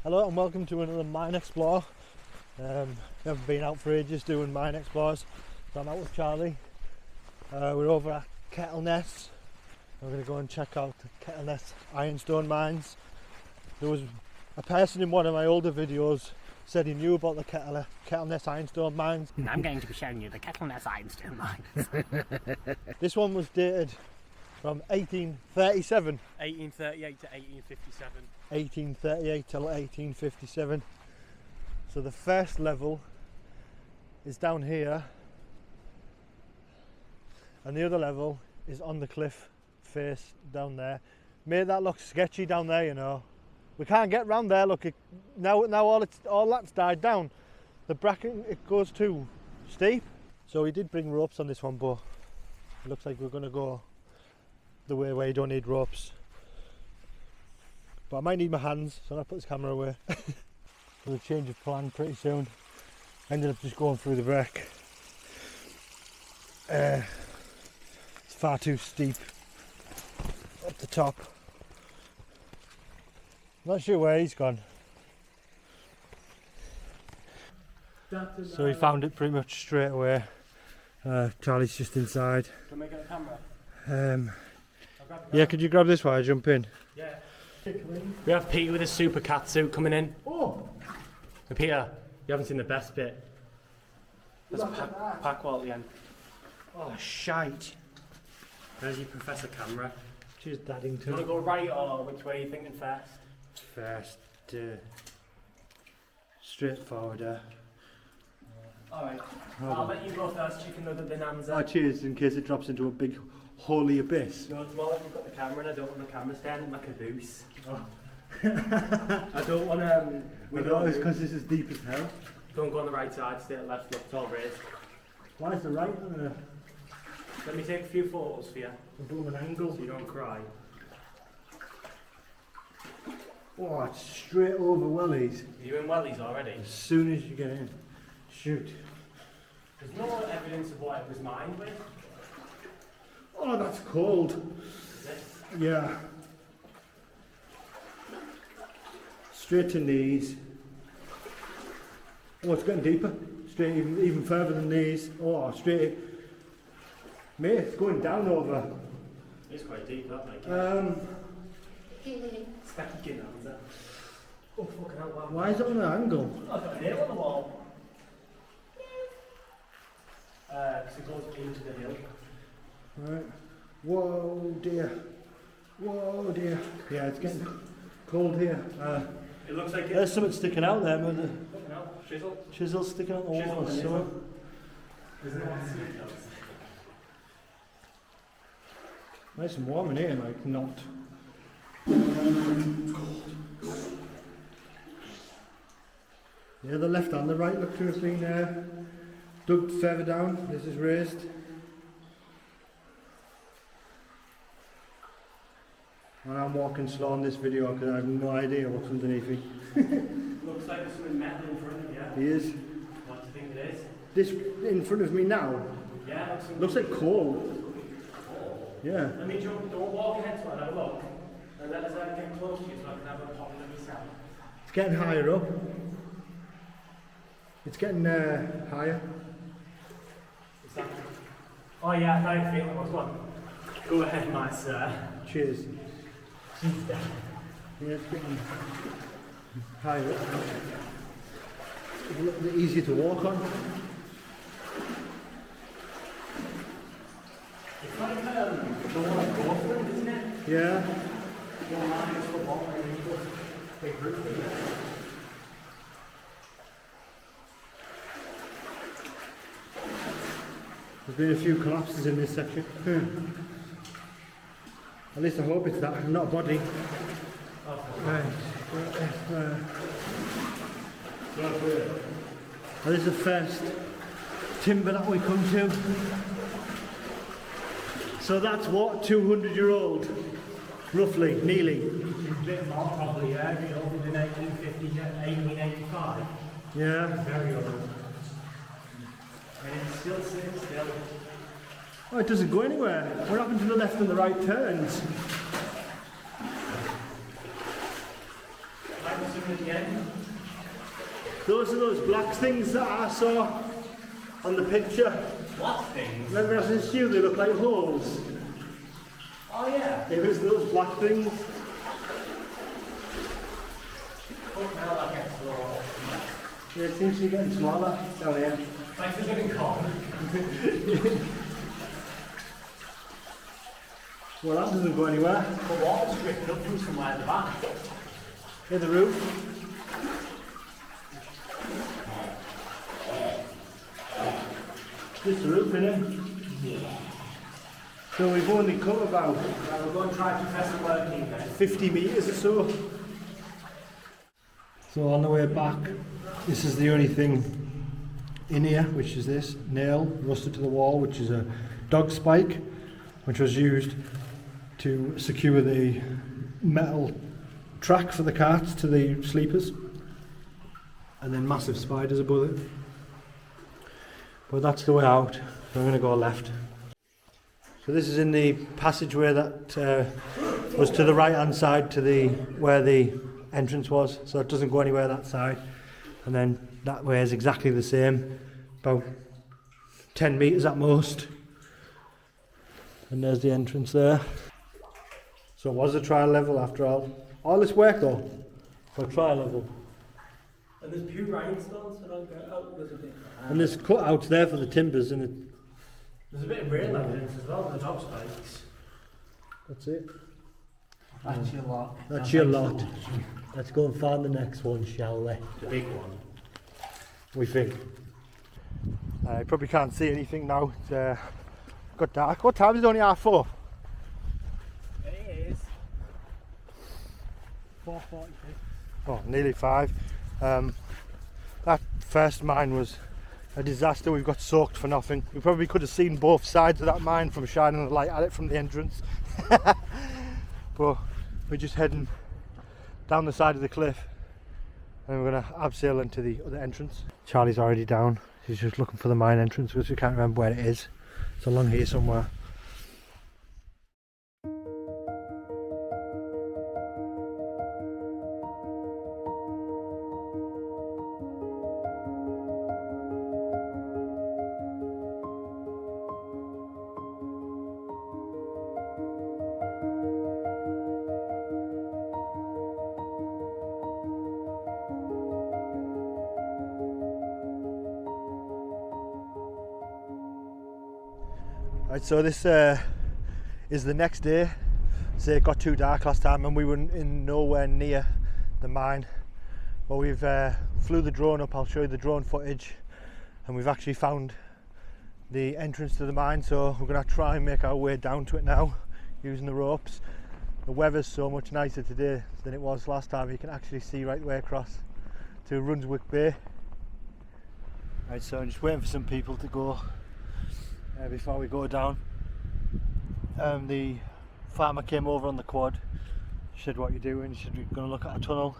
Hello and welcome to another Mine Explore. We haven't been out for ages doing Mine Explores, so I'm out with Charlie. We're over at Kettleness. We're going to go and check out the Kettleness Ironstone mines. There was a person in one of my older videos said he knew about the Kettleness Ironstone mines. I'm going to be showing you the Kettleness Ironstone mines. This one was dated from 1837. 1838 to 1857. 1838 till 1857. So the first level is down here and the other level is on the cliff face down there. Made that look sketchy down there, you know. We can't get round there. Look, now all that's died down. The bracken, it goes too steep. So we did bring ropes on this one, but it looks like we're going to go the way where you don't need ropes. But I might need my hands, so I'll put this camera away. There's a change of plan pretty soon. Ended up just going through the wreck. It's far too steep up the top. Not sure where he's gone. So he found it pretty much straight away. Charlie's just inside. Can we get a camera? Yeah, could you grab this while I jump in? Yeah. We have Peter with his super cat suit coming in. Oh! Hey Peter, you haven't seen the best bit. There's pack wall at the end. Oh, shite. There's your professor camera. Cheers, Do you want to Daddington. go right or which way are you thinking first? First, straightforward. Alright, I'll let you go first so you can know the bonanza. Oh, cheers, in case it drops into a big holy abyss. No, it's more like we've got the camera and I don't want the camera standing like a goose. Oh. I don't want to... It's because this is deep as hell. Don't go on the right side, stay at left, look, it's all raised. Why is the right on there? Let me take a few photos for you, A blooming angle. so you don't cry. Oh, it's straight over wellies. Are you in wellies already? As soon as you get in. Shoot. There's no evidence of what it was mined with. Oh, that's cold. Is it? Yeah. Straight to knees. Oh, it's getting deeper. Straight even further than these. Oh, straight. Mate, it's going down over. It's quite deep, that like. Specky bonanza. Oh fucking hell! Wow. Why is it on an angle? I've got a nail on the wall. Because it goes into the hill. Right. Whoa dear. Whoa dear. Yeah, it's getting cold here. It looks like There's something sticking out there, but the Fucking hell, chisel. chisel's sticking out the Chisel wall or and something. Isn't it what sweet does? Nice and warm in here, like not. Yeah, the left and the right look to have been dug further down. This is raised. And I'm walking slow on this video because I have no idea what's underneath me. Looks like there's something metal in front of you. He is. What do you think it is? This in front of me now Yeah, looks like coal. Yeah. Let me jump. Don't walk ahead to it. Have a look. And let us get close to you so I can have a pop in myself. It's getting higher up. It's getting higher. Is that? Oh yeah, how you feeling? What's one? Go ahead, my sir. Cheers. She's dead. Yeah, it's getting higher up. It's a little bit easier to walk on. It's like the one at Northland, isn't it? Yeah. One line is the bottom and then you go big roof, isn't it? There's been a few collapses in this section. At least I hope it's that, not a body. Right. This is the first timber that we come to. So that's what, 200-year-old? Roughly, nearly. A bit more probably, yeah. It'd be older than 1850, 1885. Yeah. Very old. And it's still sitting still. Oh, it doesn't go anywhere. What happened to the left and the right turns? Like the at the end. Those are those black things that I saw on the picture. What things? Remember I said to you they look like holes? Oh yeah. It was those black things. Oh, now that gets slow. Yeah, it seems to be getting smaller down here. Thanks for getting cold. Well, that doesn't go anywhere. The water's drifting up from somewhere at the back. In the roof. Just the roof, innit? Yeah. So we've only come about Right, we're going to try to test the working then. 50 metres or so. So on the way back, this is the only thing in here, which is this nail rusted to the wall, which is a dog spike, which was used to secure the metal track for the carts to the sleepers, and then massive spiders above it. But that's the way out, so I'm going to go left. So this is in the passageway that was to the right hand side to the where the entrance was, so it doesn't go anywhere that side, and then that way is exactly the same, about 10 metres at most, and there's the entrance there. So it was a trial level after all this work though for a trial level. And there's pure ironstone, so don't get out. There's a bit. And there's cutouts there for the timbers, and There's a bit of real evidence as well, the dog spikes. that's it. That's your lot. That's your lot. Let's go and find the next one, shall we? The big one. We think. You probably can't see anything now. It's got dark. What time is it? Only 4:30. It is 4:46. Oh, nearly 5. That first mine was a disaster. We've got soaked for nothing. We probably could have seen both sides of that mine from shining the light at it from the entrance. But we're just heading down the side of the cliff, and we're going to abseil into the other entrance. Charlie's already down. He's just looking for the mine entrance because we can't remember where it is. It's along here somewhere. Right, so this is the next day. So it got too dark last time and we were in nowhere near the mine. But we've flew the drone up. I'll show you the drone footage, and we've actually found the entrance to the mine, so we're going to try and make our way down to it now using the ropes. The weather's so much nicer today than it was last time. You can actually see right the way across to Runswick Bay. Right, so I'm just waiting for some people to go before we go down. The farmer came over on the quad. He said, "What are you doing?" He said, "We're going to look at a tunnel."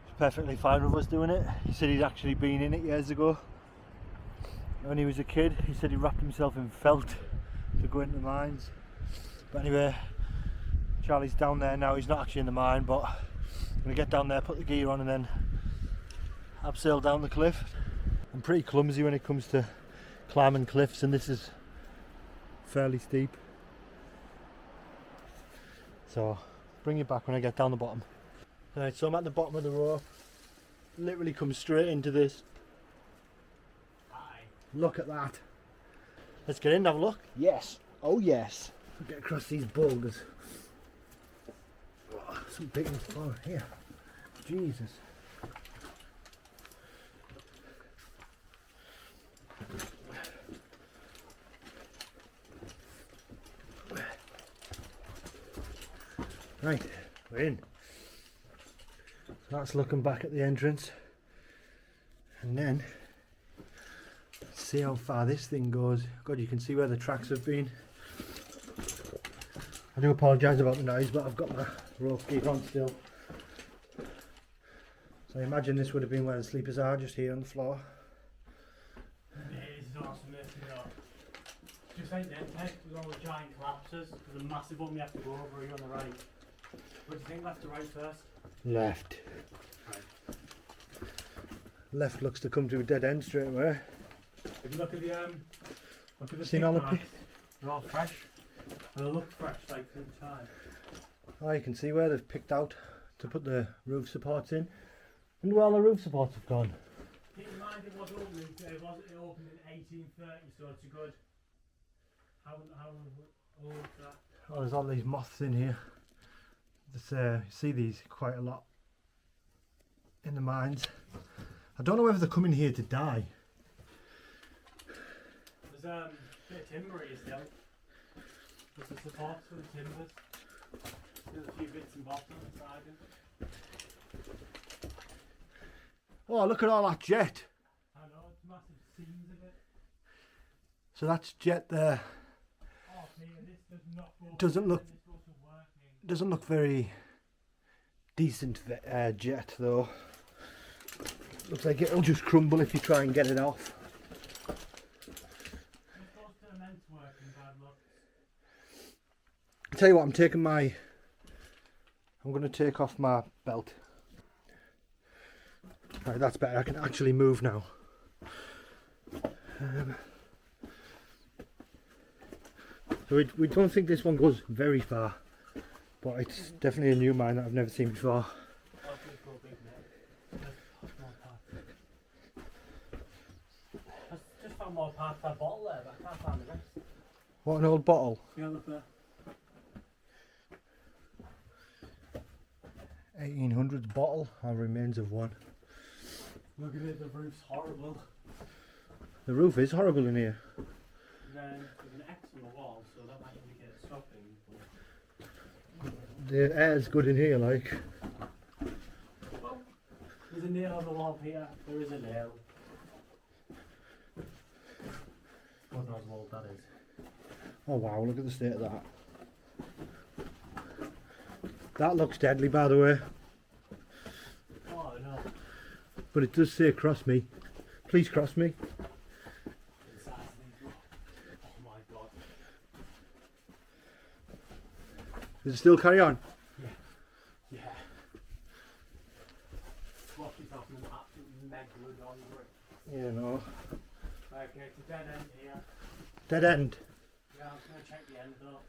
It's perfectly fine with us doing it. He said he'd actually been in it years ago when he was a kid. He said he wrapped himself in felt to go into the mines. But anyway, Charlie's down there now. He's not actually in the mine, but I'm going to get down there, put the gear on, and then abseil down the cliff. I'm pretty clumsy when it comes to climbing cliffs, and this is fairly steep, so bring it back when I get down the bottom. Right, so I'm at the bottom of the rope, literally come straight into this. Hi. Look at that. Let's get in and have a look. Yes, oh yes. Get across these boulders. Oh, some big ones falling here. Jesus. Right, we're in. So that's looking back at the entrance, and then let's see how far this thing goes. God, you can see where the tracks have been. I do apologise about the noise, but I've got my rope gear on still. So I imagine this would have been where the sleepers are, just here on the floor. It is awesome, this, you know. Just like them, with all the giant collapses. There's a massive one we have to go over here on the right. What do you think, left or right first? Left. Right. Left looks to come to a dead end straight away. If you look at the Seen all the marks, they're all fresh. They look fresh like through time. Oh, you can see where they've picked out to put the roof supports in. Wonder where all the roof supports have gone. Keep in mind it was opened in 1830, so it's a good. How old is that? Oh, there's all these moths in here. Just, see these quite a lot in the mines. I don't know whether they're coming here to die. There's a bit of timber here still. There's the supports for the timbers. There's a few bits and bobs on the side. Oh, look at all that jet. I know, it's massive seams of it. So that's jet there. Oh, Peter, this does not go. Doesn't look- This goes to working. Doesn't look very decent jet though. Looks like it'll just crumble if you try and get it off. This goes to immense working, bad luck. I'll tell you what, I'm going to take off my belt. Right, that's better. I can actually move now. So we don't think this one goes very far, but it's definitely a new mine that I've never seen before. I just found more parts of that bottle there, but I can't find the rest. What an old bottle. Yeah, look there. 1800s bottle, and remains of one. Look at it, the roof's horrible. The roof is horrible in here. And then there's an X on the wall, so that might indicate a stopping. The air's good in here, like. Oh, there's a nail on the wall here. There is a nail. God knows how old that is. Oh wow, look at the state of that. That looks deadly, by the way. Oh no. But it does say cross me. Please cross me. Oh my god. Does it still carry on? Yeah. Watch yourself in an absolute megalodon brick. Yeah, no. Okay, it's a dead end here. Dead end. Yeah, I'm gonna check the end though.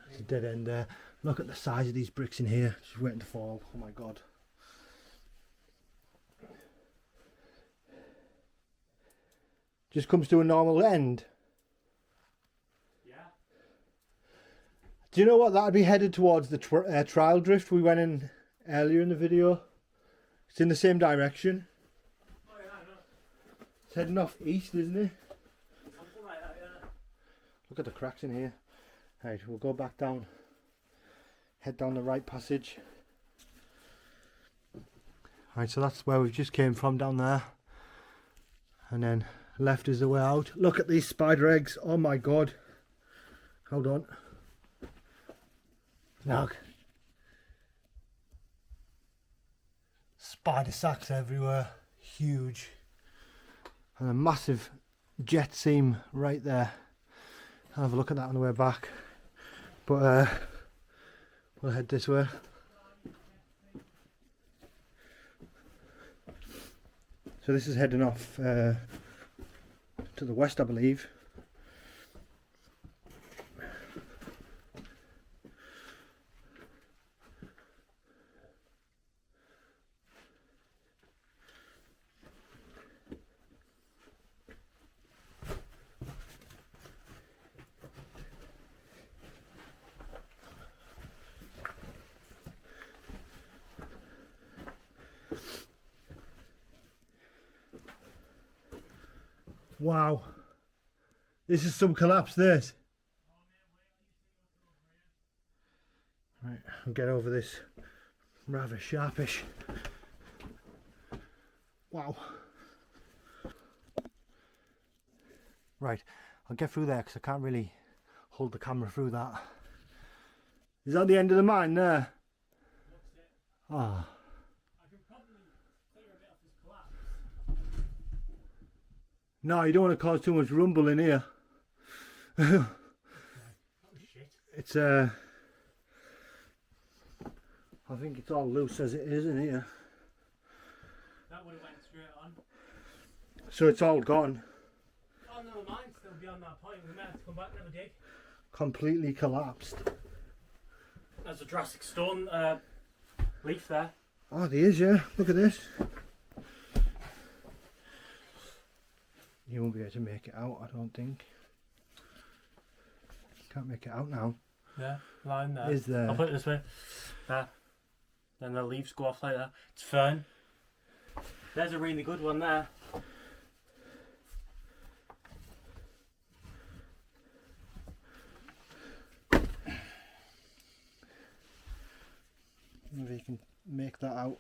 It's a dead end there. Look at the size of these bricks in here. She's waiting to fall. Oh my god. Just comes to a normal end. Yeah. Do you know what? That'd be headed towards the trial drift we went in earlier in the video. It's in the same direction. Oh yeah, I know. It's heading off east, isn't it? Something like that, yeah. Look at the cracks in here. Right, we'll go back down. Head down the right passage. Right, so that's where we just came from, down there. And then left is the way out. Look at these spider eggs. Oh my god. Hold on. Look. Spider sacks everywhere. Huge. And a massive jet seam right there. I'll have a look at that on the way back. But we'll head this way. So this is heading off to the west, I believe. Wow, this is some collapse, this. Right, I'll get over this rather sharpish. Wow. Right, I'll get through there because I can't really hold the camera through that. Is that the end of the mine there? Ah. No, you don't want to cause too much rumble in here. Oh shit. It's I think it's all loose as it is in here. That would have went straight on. So it's all gone. Oh, never mind. Still beyond that point. We might have to come back and have a dig. Completely collapsed. There's a Jurassic stone leaf there. Oh, there is, yeah. Look at this. You won't be able to make it out, I don't think. Can't make it out now. Yeah, line there. Is there? I'll put it this way. There. Then the leaves go off like that. It's fern. There's a really good one there. Maybe you can make that out.